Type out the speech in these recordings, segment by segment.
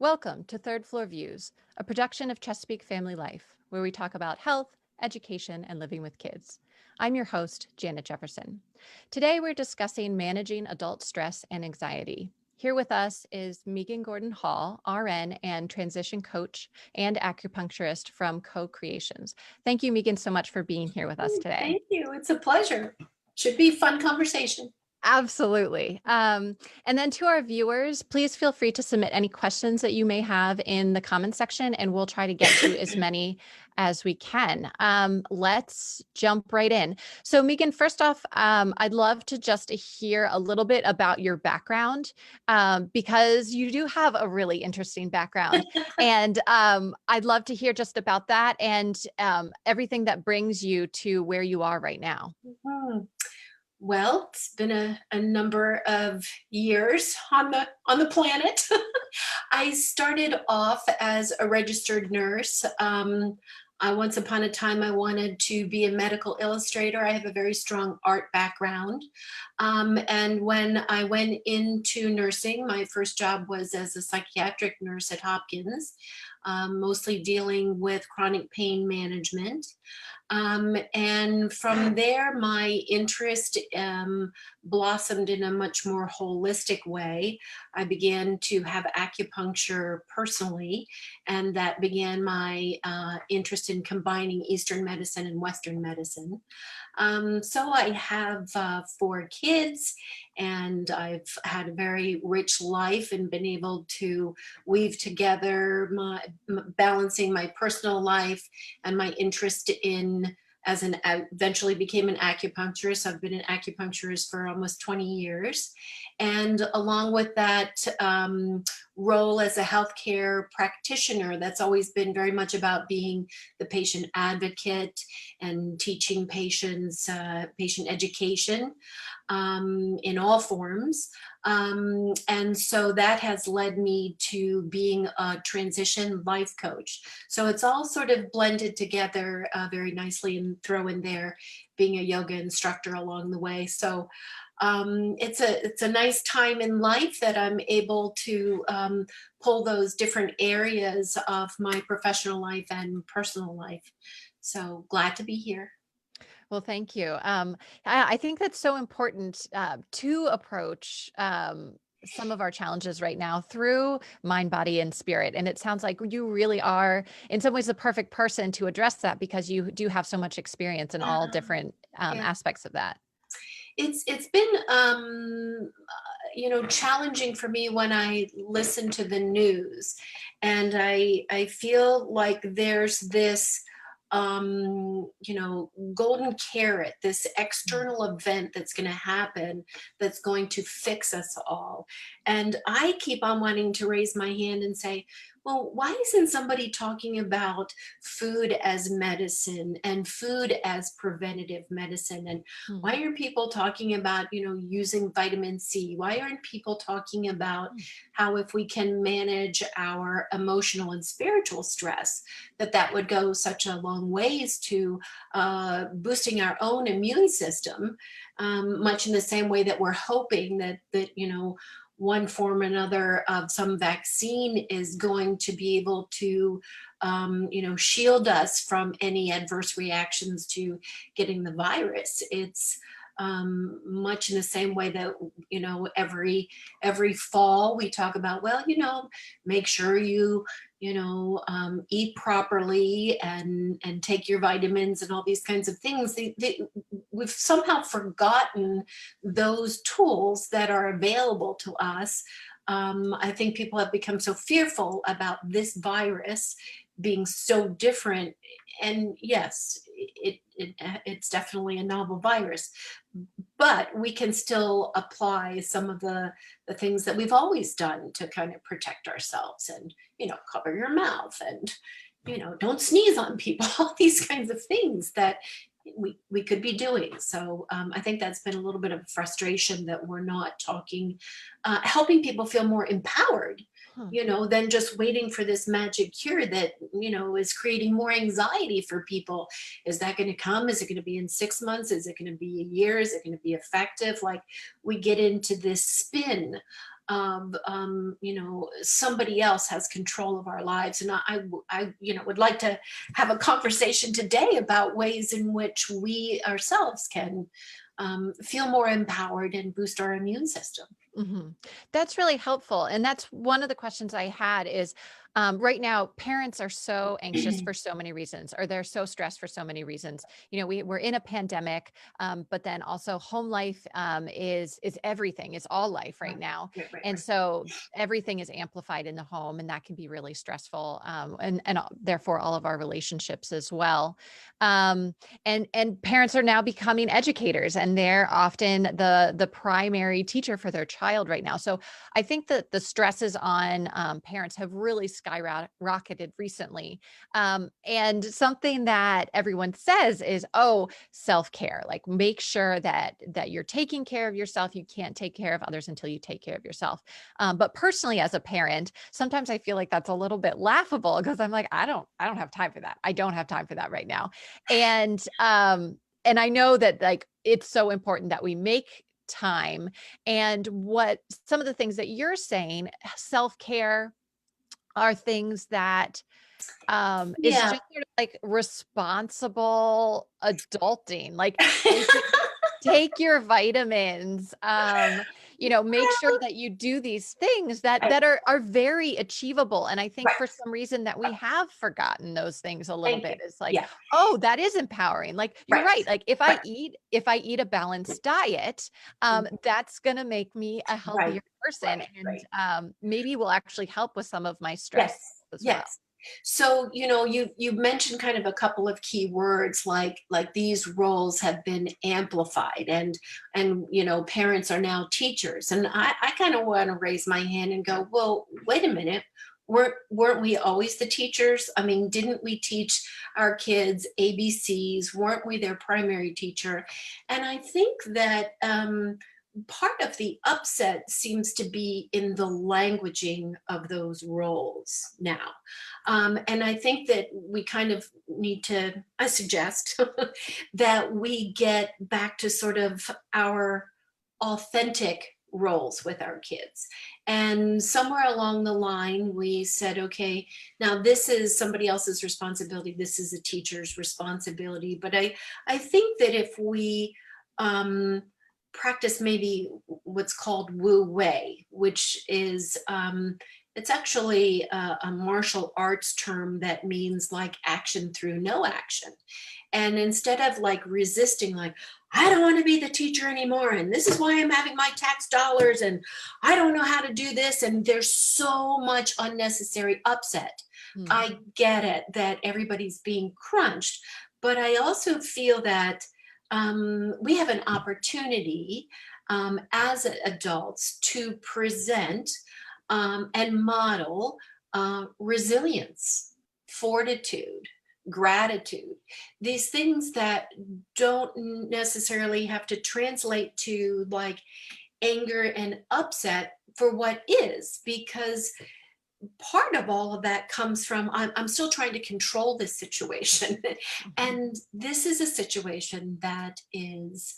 Welcome to Third Floor Views, a production of Chesapeake Family Life, where we talk about health, education, and living with kids. I'm your host, Janet Jefferson. Today, we're discussing managing adult stress and anxiety. Here with us is Megan Gordon Hall, RN and transition coach and acupuncturist from Co-Creations. Thank you, Megan, so much for being here with us today. Thank you. It's a pleasure. Should be a fun conversation. Absolutely. And then to our viewers, please feel free to submit any questions that you may have in the comments section, and we'll try to get to as many as we can. Let's jump right in. So Megan, first off, I'd love to just hear a little bit about your background, because you do have a really interesting background. And I'd love to hear just about that and everything that brings you to where you are right now. Mhm. Well, it's been a number of years on the planet. I started off as a registered nurse. I once upon a time I wanted to be a medical illustrator. I have a very strong art background. And when I went into nursing, my first job was as a psychiatric nurse at Hopkins, mostly dealing with chronic pain management. And from there, my interest blossomed in a much more holistic way. I began to have acupuncture personally, and that began my interest in combining Eastern medicine and Western medicine. So I have 4 kids, and I've had a very rich life and been able to weave together balancing my personal life and my interest in as an eventually became an acupuncturist. I've been an acupuncturist for almost 20 years. And along with that role as a healthcare practitioner, that's always been very much about being the patient advocate and teaching patients, patient education in all forms. And so that has led me to being a transition life coach. So it's all sort of blended together very nicely, and throw in there being a yoga instructor along the way. So it's a nice time in life that I'm able to pull those different areas of my professional life and personal life. So glad to be here. Well, thank you. I think that's so important to approach some of our challenges right now through mind, body, and spirit. And it sounds like you really are, in some ways, the perfect person to address that because you do have so much experience in all different Yeah. aspects of that. It's been challenging for me when I listen to the news, and I feel like there's this golden carrot, this external event that's going to happen that's going to fix us all. And I keep on wanting to raise my hand and say, well, why isn't somebody talking about food as medicine and food as preventative medicine? And Mm. why aren't people talking about, using vitamin C? Why aren't people talking about how if we can manage our emotional and spiritual stress, that would go such a long ways to boosting our own immune system, much in the same way that we're hoping that one form or another of some vaccine is going to be able to shield us from any adverse reactions to getting the virus. It's much in the same way that every fall we talk about, well, make sure you eat properly and take your vitamins and all these kinds of things. We've somehow forgotten those tools that are available to us. I think people have become so fearful about this virus being so different. And yes, it's definitely a novel virus, but we can still apply some of the things that we've always done to kind of protect ourselves, and cover your mouth, and don't sneeze on people, all these kinds of things that we could be doing. So I think that's been a little bit of frustration that we're not talking, helping people feel more empowered, Huh. than just waiting for this magic cure that is creating more anxiety for people. Is that going to come? Is it going to be in 6 months? Is it going to be a year? Is it going to be effective? Like, we get into this spin of, somebody else has control of our lives. And would like to have a conversation today about ways in which we ourselves can feel more empowered and boost our immune system. Mhm. That's really helpful. And that's one of the questions I had is right now, parents are so anxious for so many reasons, or they're so stressed for so many reasons. We're in a pandemic, but then also home life is everything, is all life right Right, now. right, right, And right. so everything is amplified in the home, and that can be really stressful, and therefore all of our relationships as well. Um, and parents are now becoming educators, and they're often the primary teacher for their child right now. So I think that the stresses on parents have really skyrocketed recently. And something that everyone says is, oh, self-care, like make sure that you're taking care of yourself. You can't take care of others until you take care of yourself. But personally, as a parent, sometimes I feel like that's a little bit laughable, because I'm like, I don't have time for that. I don't have time for that right now. And I know that, like, it's so important that we make time. And what some of the things that you're saying, self-care, are things that is Yeah. just sort of like responsible adulting, like take your vitamins, make sure that you do these things that Right, are very achievable. And I think right, for some reason that we right. have forgotten those things a little Thank you. bit. It's like, Yeah, oh, that is empowering. Like, you're right, right. Like, if right. I eat a balanced diet, that's gonna make me a Right, healthier person. right, And right. maybe will actually help with some of my Yes, stress as well. yes. So, you mentioned kind of a couple of key words, like these roles have been amplified, and parents are now teachers. And I kind of want to raise my hand and go, well, wait a minute. Weren't we always the teachers? I mean, didn't we teach our kids ABCs? Weren't we their primary teacher? And I think that part of the upset seems to be in the languaging of those roles now. And I think that we kind of need to, I suggest, that we get back to sort of our authentic roles with our kids. And somewhere along the line, we said, okay, now this is somebody else's responsibility. This is a teacher's responsibility. But I think that if we um, practice maybe what's called Wu Wei, which is it's actually a martial arts term that means like action through no action. And instead of like resisting, like, I don't want to be the teacher anymore, and this is why I'm having my tax dollars, and I don't know how to do this, and there's so much unnecessary upset. Hmm. I get it that everybody's being crunched, but I also feel that we have an opportunity as adults to present and model resilience, fortitude, gratitude, these things that don't necessarily have to translate to like anger and upset for what is, because part of all of that comes from I'm still trying to control this situation. Mhm. And this is a situation that is,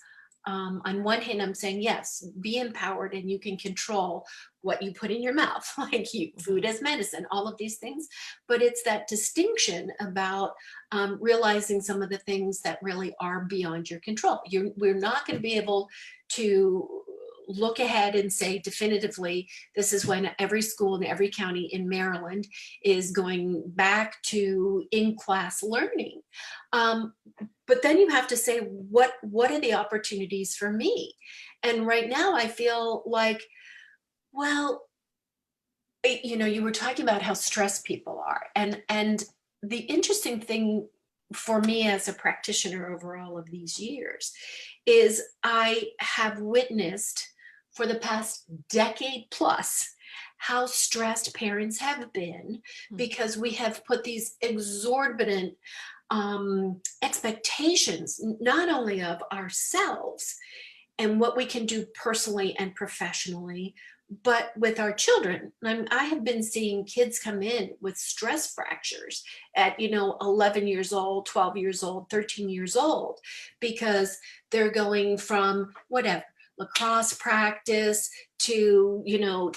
on one hand, I'm saying, yes, be empowered and you can control what you put in your mouth, like food Mhm. as medicine, all of these things. But it's that distinction about realizing some of the things that really are beyond your control. We're not going to be able to look ahead and say definitively this is when every school in every county in Maryland is going back to in-class learning. Um, but then you have to say, what are the opportunities for me? And right now I feel like, well, you were talking about how stressed people are. And the interesting thing for me as a practitioner over all of these years is I have witnessed for the past decade plus how stressed parents have been Mhm. because we have put these exorbitant expectations, not only of ourselves and what we can do personally and professionally, but with our children. I have been seeing kids come in with stress fractures at 11 years old, 12 years old, 13 years old, because they're going from whatever lacrosse practice to,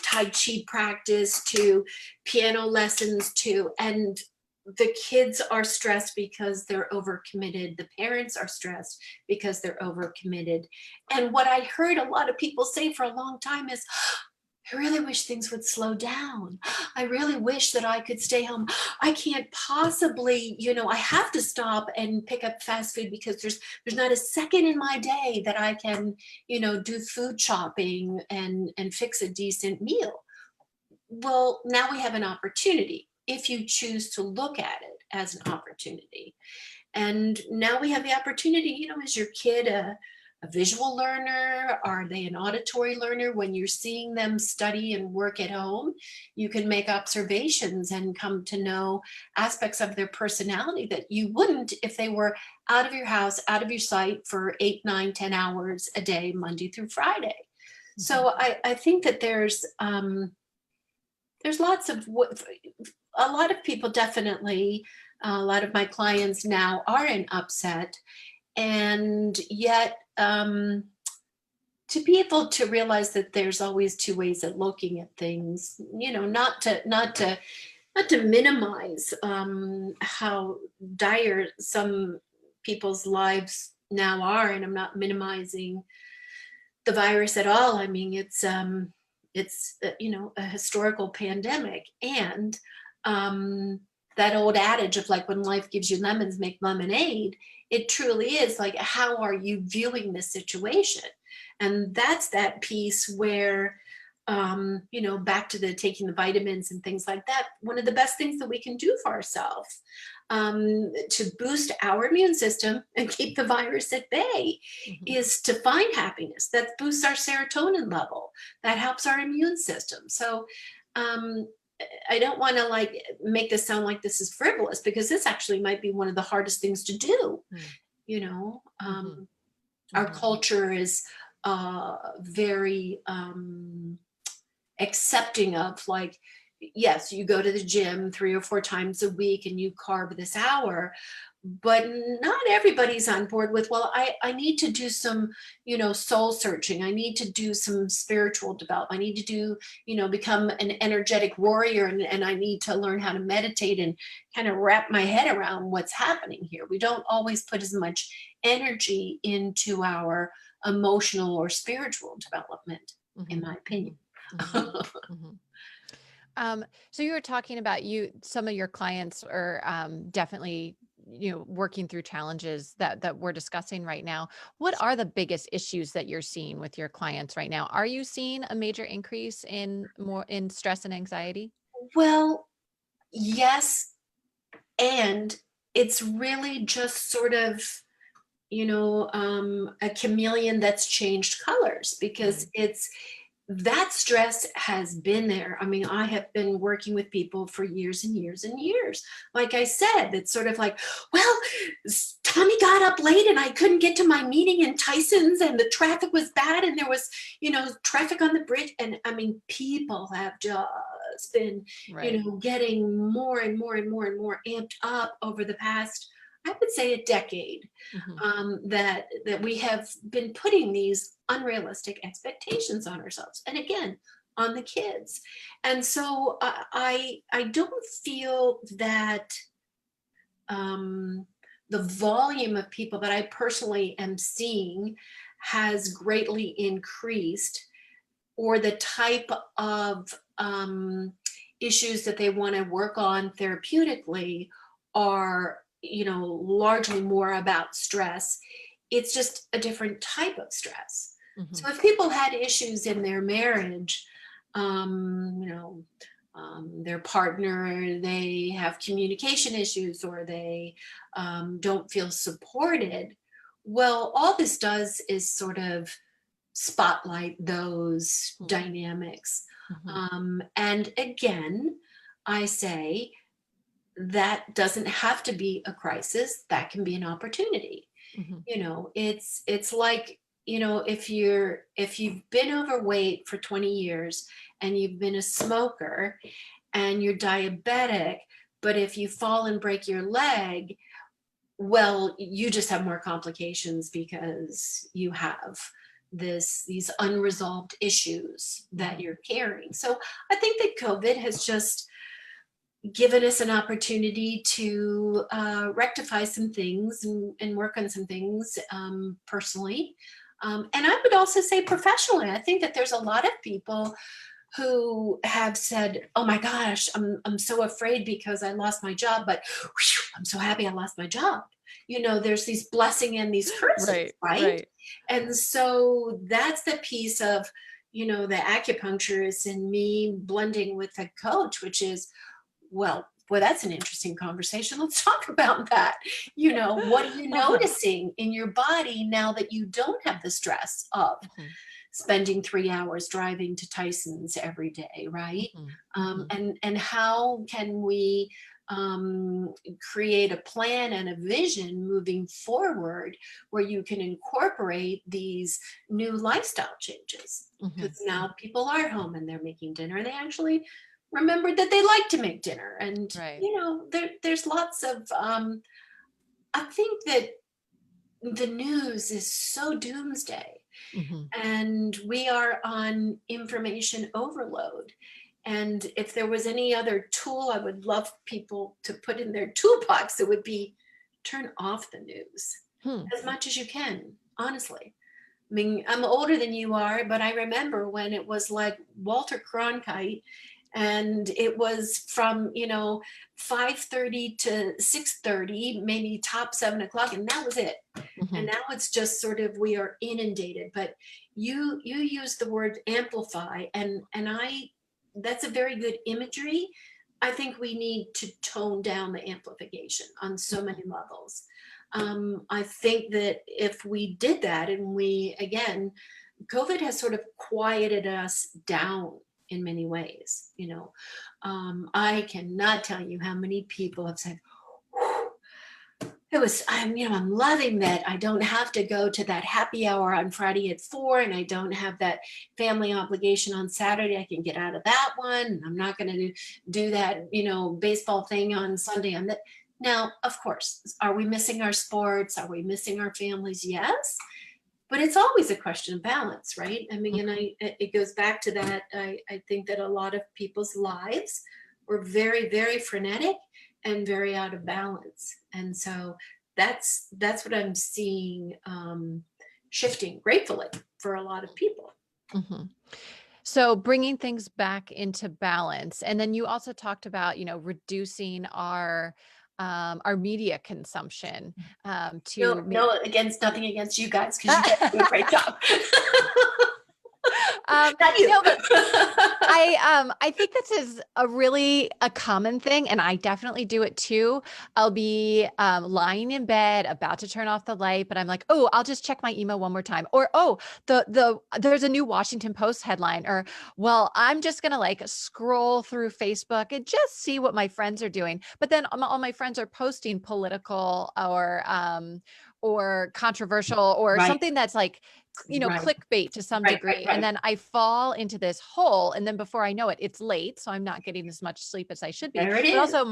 Tai Chi practice, to piano lessons, and the kids are stressed because they're overcommitted. The parents are stressed because they're overcommitted. And what I heard a lot of people say for a long time is, I really wish things would slow down. I really wish that I could stay home. I can't possibly, I have to stop and pick up fast food because there's not a second in my day that I can, do food shopping and fix a decent meal. Well, now we have an opportunity if you choose to look at it as an opportunity. And now we have the opportunity, is your kid a visual learner? Are they an auditory learner? When you're seeing them study and work at home, you can make observations and come to know aspects of their personality that you wouldn't if they were out of your house, out of your sight for 8, 9, 10 hours a day, Monday through Friday. So I think that there's lots of a lot of people definitely, a lot of my clients now are in upset, and yet to be able to realize that there's always two ways of looking at things, not to minimize how dire some people's lives now are, and I'm not minimizing the virus at all. I mean, it's a historical pandemic, and that old adage of like, when life gives you lemons, make lemonade. It truly is like, how are you viewing this situation? And that's that piece where, back to the taking the vitamins and things like that. One of the best things that we can do for ourselves to boost our immune system and keep the virus at bay is to find happiness. That boosts our serotonin level. That helps our immune system. So I don't want to like make this sound like this is frivolous, because this actually might be one of the hardest things to do. Our culture is very accepting of, like, yes, you go to the gym 3 or 4 times a week and you carve this hour, but not everybody's on board with, well, I need to do some, soul searching. I need to do some spiritual development. I need to do, become an energetic warrior, and I need to learn how to meditate and kind of wrap my head around what's happening here. We don't always put as much energy into our emotional or spiritual development, in my opinion. So you were talking about some of your clients are definitely, working through challenges that we're discussing right now. What are the biggest issues that you're seeing with your clients right now? Are you seeing a major increase in stress and anxiety? Well, yes, and it's really just sort of, a chameleon that's changed colors, because that stress has been there. I mean, I have been working with people for years and years and years. Like I said, it's sort of like, well, Tommy got up late and I couldn't get to my meeting in Tyson's, and the traffic was bad, and there was, traffic on the bridge. And I mean, people have just been, getting more and more and more and more amped up over the past, I would say, a decade, that we have been putting these unrealistic expectations on ourselves, and again, on the kids. And so I don't feel that the volume of people that I personally am seeing has greatly increased, or the type of issues that they want to work on therapeutically are, largely more about stress. It's just a different type of stress. So if people had issues in their marriage, their partner, they have communication issues, or they don't feel supported, well, all this does is sort of spotlight those dynamics. And again, I say, that doesn't have to be a crisis. That can be an opportunity. It's like, if you've been overweight for 20 years and you've been a smoker and you're diabetic, but if you fall and break your leg, well, you just have more complications because you have these unresolved issues that you're carrying. So I think that COVID has just given us an opportunity to rectify some things and work on some things personally. And I would also say professionally, I think that there's a lot of people who have said, "Oh my gosh, I'm so afraid because I lost my job, but whew, I'm so happy I lost my job." You know, there's these blessing and these curses, Right, right? right. And so that's the piece of, the acupuncturist and me blending with the coach, which is, well, boy, that's an interesting conversation. Let's talk about that. What are you Uh-huh. noticing in your body now that you don't have the stress of Mhm, spending 3 hours driving to Tyson's every day, right? mhm, mhm, And how can we create a plan and a vision moving forward where you can incorporate these new lifestyle changes? mhm, Because now mhm. people are home and they're making dinner. They actually remembered that they like to make dinner, and Right. there's lots of. I think that the news is so doomsday, Mhm. and we are on information overload. And if there was any other tool I would love people to put in their toolbox, it would be turn off the news Hmm. as much as you can, honestly. I mean, I'm older than you are, but I remember when it was like Walter Cronkite, and it was from 5:30 to 6:30, maybe top 7 o'clock, and that was it. And Mhm. now it's just sort of we are inundated. But you use the word amplify, and I that's a very good imagery. I think we need to tone down the amplification on so Mhm. many levels. I think that if we did that, and we, again, COVID has sort of quieted us down in many ways. I cannot tell you how many people have said, I'm loving that I don't have to go to that happy hour on Friday at 4, and I don't have that family obligation on Saturday. I can get out of that one. And I'm not going to do that, baseball thing on Sunday. Now, of course, are we missing our sports? Are we missing our families? Yes. But it's always a question of balance, right? I mean, and Mhm. it goes back to that. I think that a lot of people's lives were very, very frenetic and very out of balance. And so that's what I'm seeing shifting gratefully for a lot of people. Mhm. So bringing things back into balance. And then you also talked about, reducing our media consumption No, to no, against nothing against you guys, because you guys do a great job. Not you. No, but I think this is a common thing, and I definitely do it too. I'll be lying in bed, about to turn off the light, but I'm like, oh, I'll just check my email one more time. Or oh, there's a new Washington Post headline, or well, I'm just gonna like scroll through Facebook and just see what my friends are doing. But then all my friends are posting political or controversial or Right, something that's like right, clickbait to some right, right, degree. And right. then I fall into this hole. And then before I know it, it's late. So I'm not getting as much sleep as I should be. There it But is. also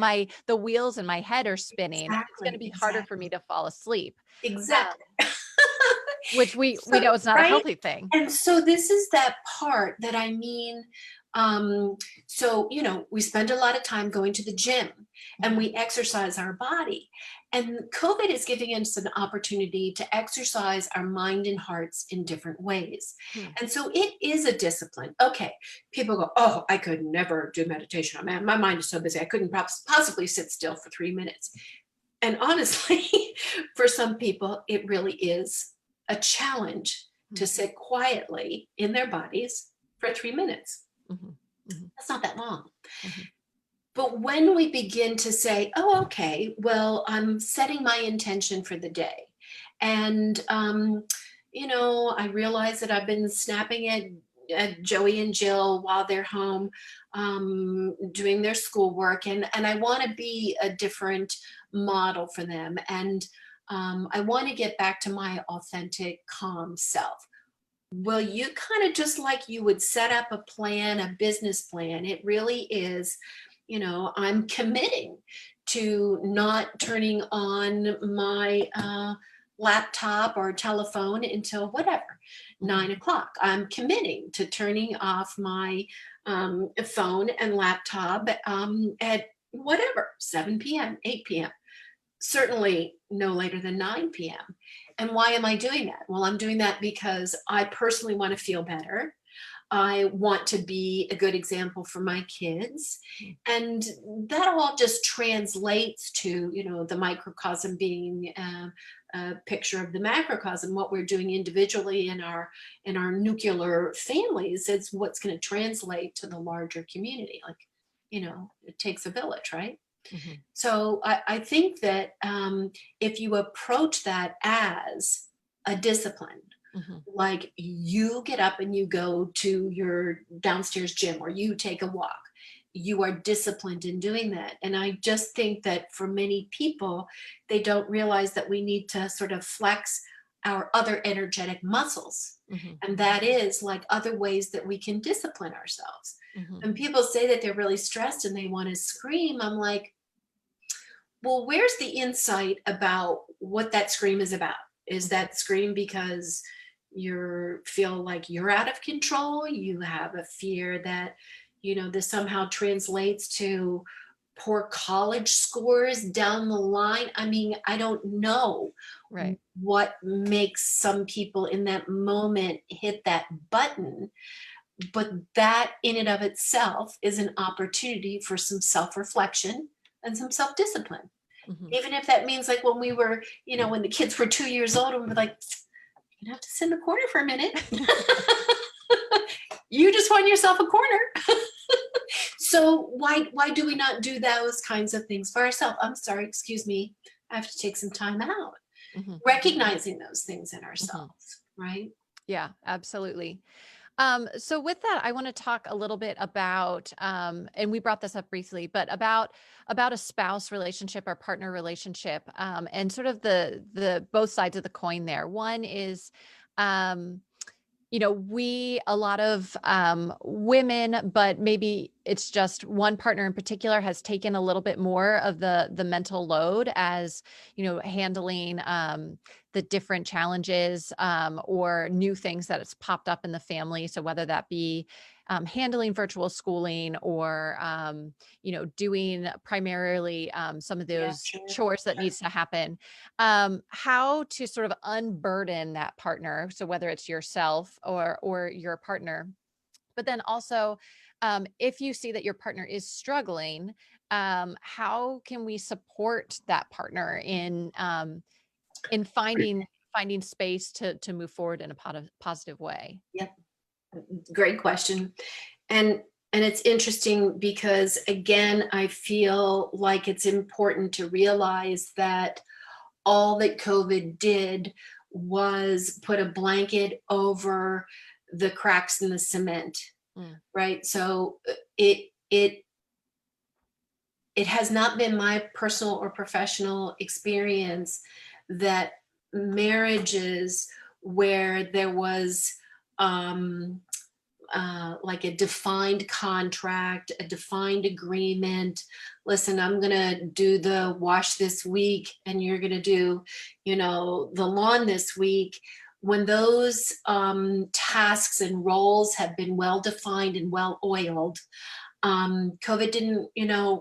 the wheels in my head are spinning. It's going to Exactly, be harder for me exactly, to fall asleep. exactly. Which we So, know is not a right? healthy thing. And so this is that part that I mean. Um, so, we spend a lot of time going to the gym and Mhm. we exercise our body. And COVID is giving us an opportunity to exercise our mind and hearts in different ways. Hmm. And so it is a discipline. Okay, people go, "Oh, I could never do meditation. Man, my mind is so busy. I couldn't possibly sit still for 3 minutes." And honestly, for some people, it really is a challenge to Hmm. sit quietly in their bodies for 3 minutes. Mhm. Mhm. That's not that long. Mhm. But when we begin to say, "Oh, okay, well, I'm setting my intention for the day. And, I realize that I've been snapping at Joey and Jill while they're home doing their schoolwork. And I want to be a different model for them. And I want to get back to my authentic, calm self." Well, you kind of just like you would set up a plan, a business plan. It really is, I'm committing to not turning on my laptop or telephone until whatever, Mhm. 9 o'clock. I'm committing to turning off my phone and laptop at whatever, 7 p.m., 8 p.m., certainly no later than 9 p.m. And why am I doing that? Well, I'm doing that because I personally want to feel better. I want to be a good example for my kids. Mm. And that all just translates to, the microcosm being a picture of the macrocosm. What we're doing individually in our nuclear families is what's going to translate to the larger community. Like, it takes a village, right? Mhm. So I think that if you approach that as a discipline, Mhm. like you get up and you go to your downstairs gym or you take a walk, you are disciplined in doing that. And I just think that for many people, they don't realize that we need to sort of flex our other energetic muscles. Mhm. And that is like other ways that we can discipline ourselves. Mhm. When people say that they're really stressed and they want to scream, I'm like, well, where's the insight about what that scream is about? Is Mhm. that scream because you feel like you're out of control? You have a fear that, this somehow translates to poor college scores down the line. I mean, I don't know Right. what makes some people in that moment hit that button, but that in and of itself is an opportunity for some self reflection and some self discipline. Mhm. Even if that means like when we were, when the kids were 2 years old and we're like, you have to sit in the corner for a minute. You just want yourself a corner. So why do we not do those kinds of things for ourselves? I'm sorry, excuse me. I have to take some time out. Mhm. Recognizing those things in Mhm. ourselves, right? Yeah, absolutely. So with that, I want to talk a little bit about, and we brought this up briefly, but about a spouse relationship or partner relationship, and sort of the both sides of the coin there. One is, um, we a lot of women, but maybe it's just one partner in particular has taken a little bit more of the mental load as handling the different challenges or new things that has popped up in the family. So whether that be handling virtual schooling or doing primarily some of Yeah, those sure. chores that needs to happen, how to sort of unburden that partner. So whether it's yourself or your partner, but then also if you see that your partner is struggling, how can we support that partner in finding space to move forward in a positive way? Yep. Great question. And it's interesting because again, I feel like it's important to realize that all that COVID did was put a blanket over the cracks in the cement, Mm. right? So it has not been my personal or professional experience that marriages where there was um, like a defined contract, a defined agreement. Listen, I'm going to do the wash this week and you're going to do, the lawn this week. When those tasks and roles have been well defined and well oiled, COVID didn't,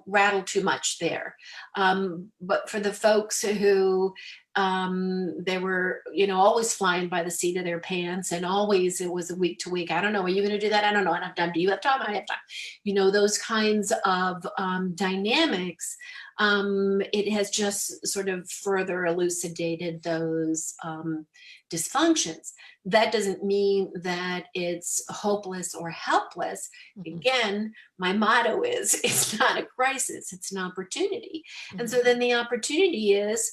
rattle too much there. But for the folks who they were, always flying by the seat of their pants and always it was a week to week. I don't know. Are you going to do that? I don't know. I don't have time. Do you have time? I have time. Those kinds of dynamics. It has just sort of further elucidated those dysfunctions. That doesn't mean that it's hopeless or helpless. Mhm. Again, my motto is it's not a crisis, it's an opportunity. And Mhm. so then the opportunity is,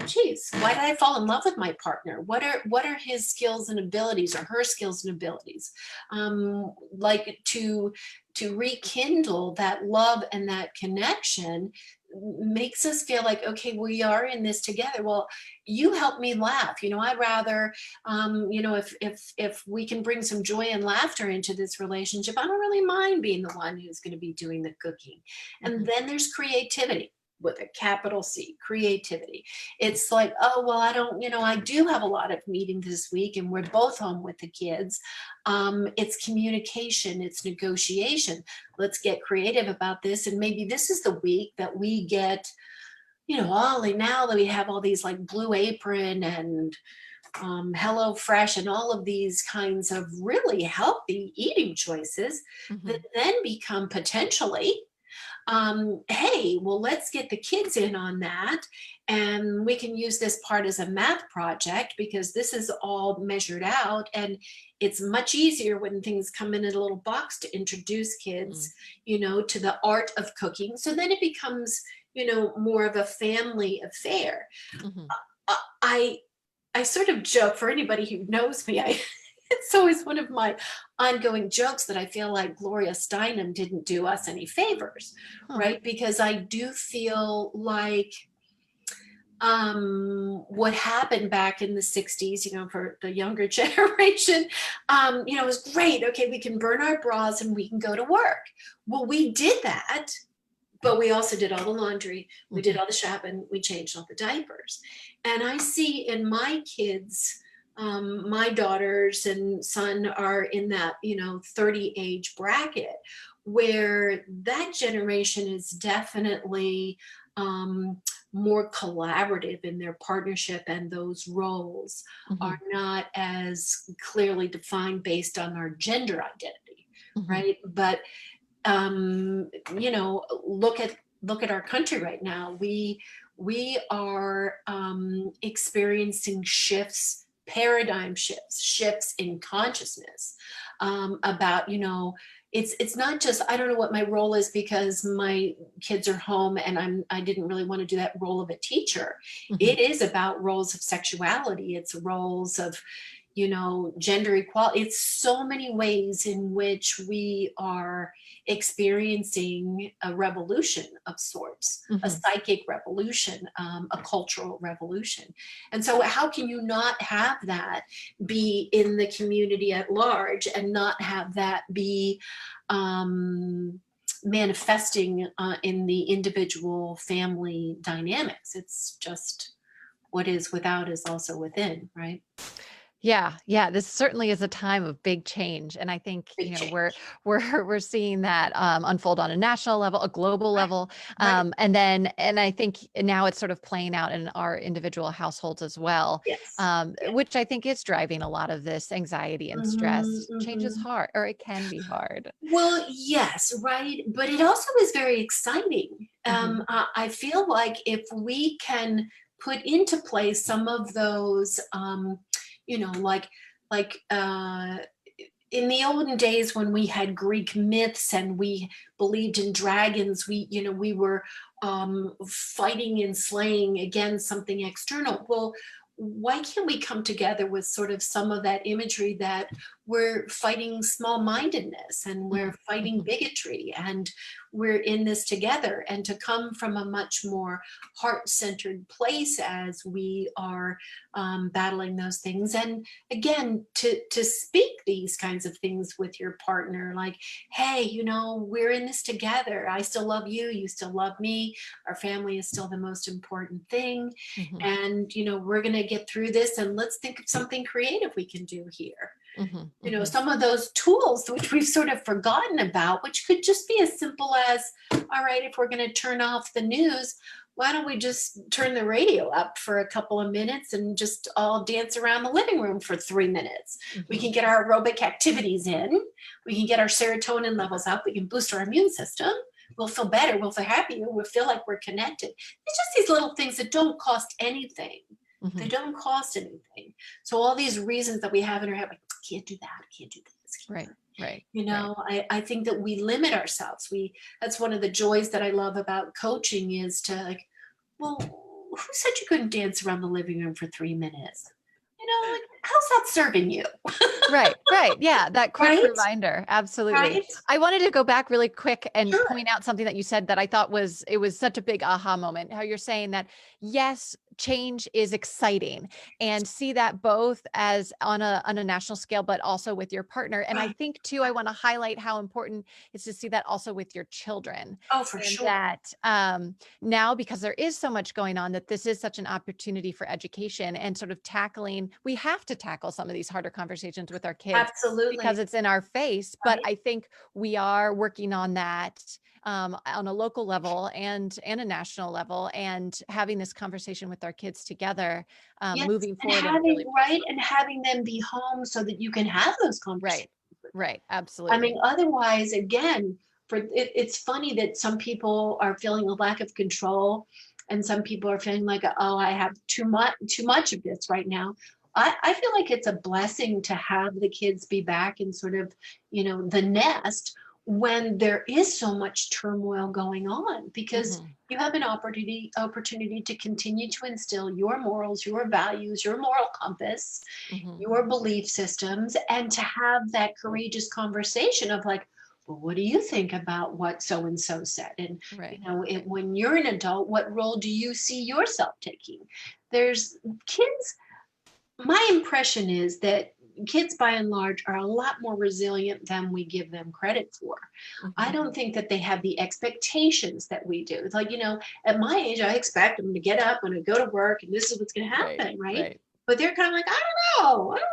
geez, why did I fall in love with my partner? What are his skills and abilities or her skills and abilities? Like to rekindle that love and that connection makes us feel like, okay, we are in this together. Well, you help me laugh. I'd rather if we can bring some joy and laughter into this relationship, I don't really mind being the one who's going to be doing the cooking. And Mhm. then there's creativity. with a capital C, creativity. It's like, oh, well, I don't, I do have a lot of meetings this week and we're both home with the kids. It's communication, it's negotiation. Let's get creative about this. And maybe this is the week that we get, Ollie, now that we have all these like Blue Apron and Hello Fresh and all of these kinds of really healthy eating choices that then become potentially hey, well, let's get the kids in on that. And we can use this part as a math project because this is all measured out. And it's much easier when things come in a little box to introduce kids, to the art of cooking. So then it becomes, more of a family affair. I sort of joke, for anybody who knows me, it's always one of my ongoing jokes that I feel like Gloria Steinem didn't do us any favors, right? Because I do feel like what happened back in the 60s, for the younger generation, was great. Okay, we can burn our bras and we can go to work. Well, we did that, but we also did all the laundry. We did all the shopping. We changed all the diapers. And I see in my kids, my daughters and son are in that 30 age bracket where that generation is definitely more collaborative in their partnership, and those roles are not as clearly defined based on our gender identity, right? But look at our country right now. We are experiencing shifts, paradigm shifts in consciousness about, it's not just, I don't know what my role is because my kids are home and I didn't really want to do that role of a teacher. It is about roles of sexuality. It's roles of, gender equality. It's so many ways in which we are experiencing a revolution of sorts, a psychic revolution, a cultural revolution. And so how can you not have that be in the community at large and not have that be manifesting in the individual family dynamics? It's just what is without is also within, right? Yeah, yeah, this certainly is a time of big change, and I think, Big we're change. we're seeing that, unfold on a national level, a global Right. level, Right. and I think now it's sort of playing out in our individual households as well, Yes. Yeah. which I think is driving a lot of this anxiety and Mhm, stress. Change is mhm. hard, or it can be hard. Well, yes, right. But it also is very exciting. Mhm, I feel like if we can put into place some of those, like in the olden days when we had Greek myths and we believed in dragons, we were fighting and slaying against something external. Well, why can't we come together with sort of some of that imagery that we're fighting small-mindedness and we're mhm, fighting mhm, bigotry and we're in this together, and to come from a much more heart-centered place as we are battling those things. And again, to speak these kinds of things with your partner, like, hey, we're in this together. I still love you, you still love me, our family is still the most important thing, mhm, and we're going to get through this, and let's think of something creative we can do here. mhm, mhm. Some of those tools which we've sort of forgotten about, which could just be as simple as, all right, if we're going to turn off the news, why don't we just turn the radio up for a couple of minutes and just all dance around the living room for 3 minutes? We Mhm. can get our aerobic activities in. We can get our serotonin levels up. We can boost our immune system. We'll feel better. We'll feel happier. We'll feel like we're connected. It's just these little things that don't cost anything. They Mhm. don't cost anything. So all these reasons that we have in our head, like, can't do that, can't do this, can't do Right, that. right, right. I think that we limit ourselves. That's one of the joys that I love about coaching, is to, like, well, who said you couldn't dance around the living room for 3 minutes? Like, how's that serving you? Right, right. Yeah, that quick Right? reminder. Absolutely. Right? I wanted to go back really quick and Sure. point out something that you said that I thought was such a big aha moment. How you're saying that yes, change is exciting, and see that both as on a national scale, but also with your partner. And I think too, I want to highlight how important it's to see that also with your children, Oh, for and sure. that now, because there is so much going on, that this is such an opportunity for education and sort of tackling, we have to tackle some of these harder conversations with our kids Absolutely. because it's in our face. But Right. I think we are working on that on a local level and a national level, and having this conversation with our kids together, Yes, moving and forward in a really positive and way. having them be home so that you can have those Right. conversations. Right. I mean, Absolutely. otherwise, again, it's funny that some people are feeling a lack of control, and some people are feeling like, oh, I have too much of this right now. I feel like it's a blessing to have the kids be back in sort of, the nest when there is so much turmoil going on, because Hmm. you have an opportunity to continue to instill your morals, your values, your moral compass, Hmm. your belief systems, and to have that courageous conversation of like, well, what do you think about what so and so said? And Right. when you're an adult, what role do you see yourself taking? There's kids. My impression is that kids by and large are a lot more resilient than we give them credit for. I Hmm. don't think that they have the expectations that we do. It's like, at my age, I expect them to get up and go to work and this is what's going to Right. happen, right? Right. But they're kind of like, I don't know. I don't know.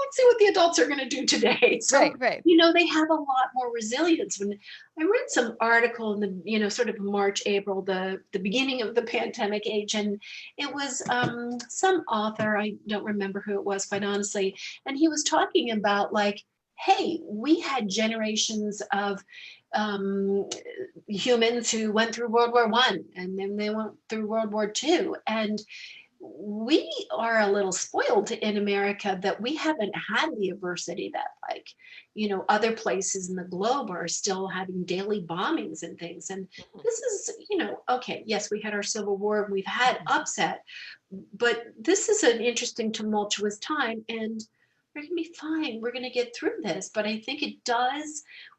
Let's see what the adults are going to do today. So, Right. Right. they have a lot more resilience. When I read some article in the, sort of March, April, the beginning of the pandemic age, and it was some author, I don't remember who it was, quite honestly, and he was talking about like, hey, we had generations of um, humans who went through World War One, and then they went through World War Two, and we are a little spoiled in America that we haven't had the adversity that, like, other places in the globe are still having daily bombings and things. And Mhm. this is, okay, yes, we had our Civil War, we've had Mhm. upset, but this is an interesting, tumultuous time, and we're going to be fine. We're going to get through this. But I think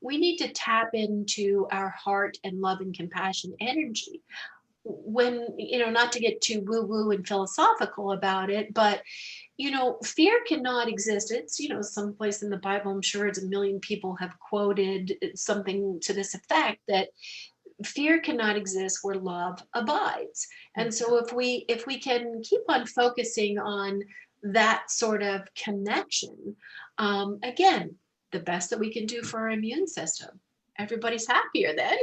we need to tap into our heart and love and compassion energy when, not to get too woo woo and philosophical about it, but, fear cannot exist. It's, someplace in the Bible, I'm sure it's a million people have quoted something to this effect, that fear cannot exist where love abides. And Mhm. so if we can keep on focusing on that sort of connection, again, the best that we can do for our immune system, everybody's happier then.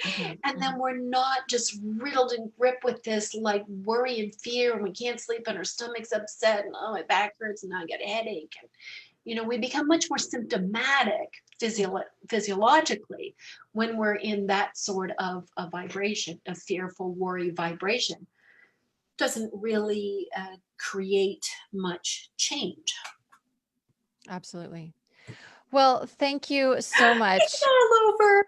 Mhm. And then Mhm. we're not just riddled and gripped with this like worry and fear, and we can't sleep and our stomach's upset and oh, my back hurts and now I got a headache. And we become much more symptomatic physiologically when we're in that sort of a vibration, a fearful worry vibration. Doesn't really create much change. Absolutely. Well, thank you so It's much. all over.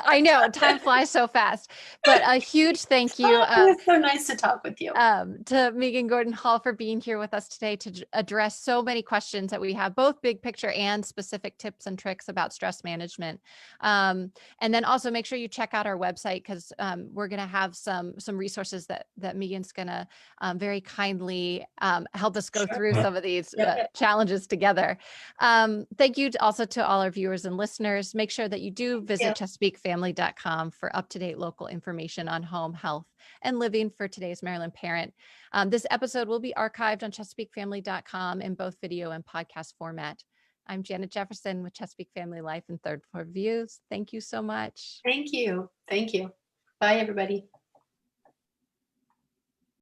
I know time flies so fast, but a huge thank you Oh, it's so nice to talk with you. to Megan Gordon Hall for being here with us today to address so many questions that we have, both big picture and specific tips and tricks about stress management. And then also make sure you check out our website, because we're going to have some resources that Megan's going to very kindly help us go Sure. through some of these Yep, yep. challenges together. Thank you also to all our viewers and listeners. Make sure that you do Yeah. visit ChesapeakeFamily.com for up-to-date local information on home health and living for today's Maryland parent. This episode will be archived on ChesapeakeFamily.com in both video and podcast format. I'm Janet Jefferson with Chesapeake Family Life and Third Floor Views. Thank you so much. Thank you. Thank you. Bye, everybody.